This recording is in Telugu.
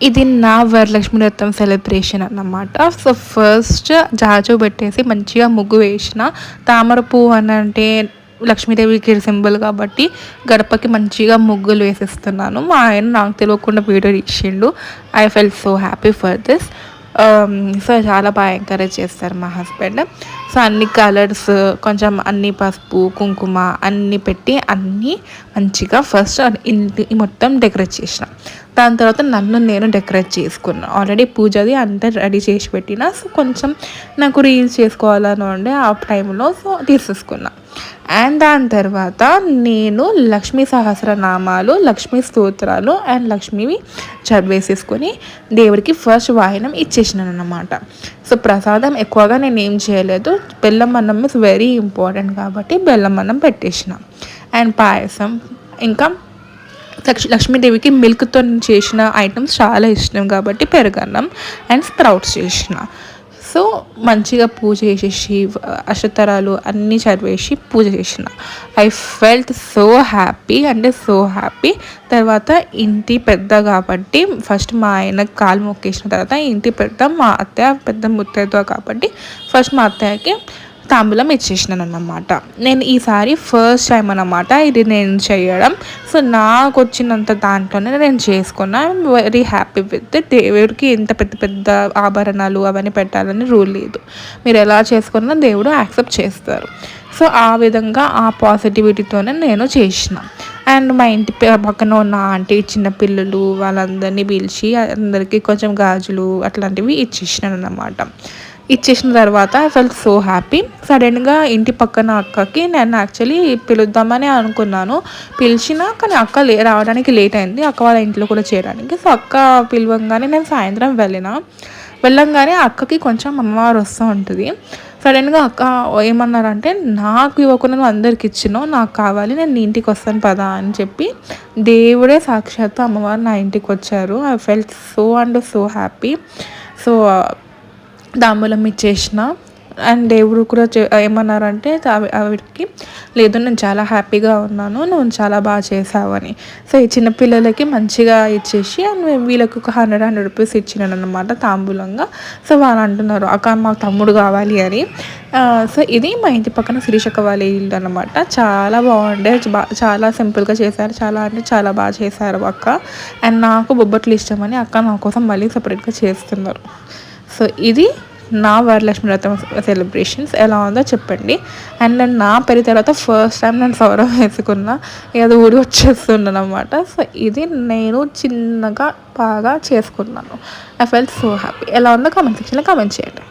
ఇది నా వరలక్ష్మి వ్రతం సెలబ్రేషన్ అన్నమాట. సో ఫస్ట్ జాజు పెట్టేసి మంచిగా ముగ్గు వేసిన. తామర పువ్వు అని అంటే లక్ష్మీదేవికి సింబల్ కాబట్టి గడపకి మంచిగా ముగ్గులు వేసేస్తున్నాను. మా ఆయన నాకు తెలియకుండా వీడియో తీసిండు. I felt so happy for this. So చాలా బాగా ఎంకరేజ్ చేస్తారు మా హస్బెండ్. సో అన్ని కలర్స్ కొంచెం అన్ని పసుపు కుంకుమ అన్నీ పెట్టి అన్నీ మంచిగా ఫస్ట్ ఇంటి మొత్తం డెకరేట్ చేసిన. దాని తర్వాత నన్ను నేను డెకరేట్ చేసుకున్నాను. ఆల్రెడీ పూజది అంతా రెడీ చేసి పెట్టిన. సో కొంచెం నాకు రీల్స్ చేసుకోవాలని ఉండే ఆ టైంలో సో తీసేసుకున్నా. అండ్ దాని తర్వాత నేను లక్ష్మీ సహస్రనామాలు, లక్ష్మీ స్తోత్రాలు అండ్ లక్ష్మీవి చదివేసేసుకొని దేవుడికి ఫస్ట్ వాయనం ఇచ్చేసినాను అన్నమాట. సో ప్రసాదం ఎక్కువగా నేను ఏం చేయలేదు. బెల్లం అన్నం ఇస్ వెరీ ఇంపార్టెంట్ కాబట్టి బెల్లం అన్నం పెట్టేసిన. అండ్ పాయసం ఇంకా లక్ష్మీదేవికి మిల్క్తో చేసిన ఐటమ్స్ చాలా ఇష్టం కాబట్టి పెరుగన్నం అండ్ స్ప్రౌట్స్ చేసిన. సో మంచిగా పూజ చేసేసి అష్టతరాలు అన్నీ చదివేసి పూజ చేసిన. ఐ ఫెల్ట్ సో హ్యాపీ అంటే సో హ్యాపీ. తర్వాత ఇంటి పెద్ద కాబట్టి ఫస్ట్ మా ఆయన కాలు మొక్కేసిన తర్వాత ఇంటి పెద్ద మా అత్తయ్య పెద్ద ముత్తైదువ కాబట్టి ఫస్ట్ మా అత్తయ్యకి తాంబూలం ఇచ్చేసినాను అన్నమాట. నేను ఈసారి ఫస్ట్ టైం అన్నమాట ఇది నేను చేయడం. సో నాకు వచ్చినంత దాంట్లోనే నేను చేసుకున్నా. I'm very happy with it. దేవుడికి ఎంత పెద్ద పెద్ద ఆభరణాలు అవన్నీ పెట్టాలని రూల్ లేదు. మీరు ఎలా చేసుకున్నా దేవుడు యాక్సెప్ట్ చేస్తారు. సో ఆ విధంగా ఆ పాజిటివిటీతోనే నేను చేసిన. అండ్ మా ఇంటి పక్కన ఉన్న ఆంటీ చిన్నపిల్లలు వాళ్ళందరినీ పిలిచి అందరికీ కొంచెం గాజులు అట్లాంటివి ఇచ్చేసినాను అన్నమాట. ఇచ్చేసిన తర్వాత ఐ ఫెల్ట్ సో హ్యాపీ. సడన్గా ఇంటి పక్కన అక్కకి నేను యాక్చువల్లీ పిలుద్దామని అనుకున్నాను. పిలిచినా కానీ అక్క రావడానికి లేట్ అయింది. అక్క వాళ్ళ ఇంట్లో కూడా చేయడానికి. సో అక్క పిలవంగానే నేను సాయంత్రం వెళ్ళంగానే అక్కకి కొంచెం అమ్మవారు వస్తూ ఉంటుంది. సడన్గా అక్క ఏమన్నారంటే నాకు ఇవ్వకుండా నువ్వు అందరికి ఇచ్చినావు, నాకు కావాలి, నేను నీ ఇంటికి వస్తాను పదా అని చెప్పి దేవుడే సాక్షాత్తు అమ్మవారు నా ఇంటికి వచ్చారు. I felt so and so happy. So తాంబూలం ఇచ్చేసిన. అండ్ దేవుడు కూడా ఏమన్నారంటే ఆవిడకి లేదు నేను చాలా హ్యాపీగా ఉన్నాను, నువ్వు చాలా బాగా చేసావని. సో ఈ చిన్నపిల్లలకి మంచిగా ఇచ్చేసి అండ్ వీళ్ళకి ఒక 100 రూపీస్ ఇచ్చినాను అనమాట తాంబూలంగా. సో వాళ్ళు అంటున్నారు అక్క మాకు తమ్ముడు కావాలి అని. సో ఇది మా ఇంటి పక్కన శిరీషక్క వాళ్ళ ఇల్లు అనమాట. చాలా బాగుండే, చాలా సింపుల్గా చేశారు. చాలా అంటే చాలా బాగా చేశారు అక్క. అండ్ నాకు బొబ్బట్లు ఇష్టమని అక్క నా కోసం మళ్ళీ సపరేట్గా చేస్తున్నారు. సో ఇది నా వరలక్ష్మి వ్రతం సెలబ్రేషన్స్ ఎలా ఉందో చెప్పండి. అండ్ నేను నా పెళ్లి తర్వాత ఫస్ట్ టైం నేను సౌరం వేసుకున్నా, ఏదో ఊడి వచ్చేస్తున్నాను అనమాట. సో ఇది నేను చిన్నగా బాగా చేసుకున్నాను. I felt so happy. ఎలా ఉందో కామెంట్ సెక్షన్లో కామెంట్ చేయండి.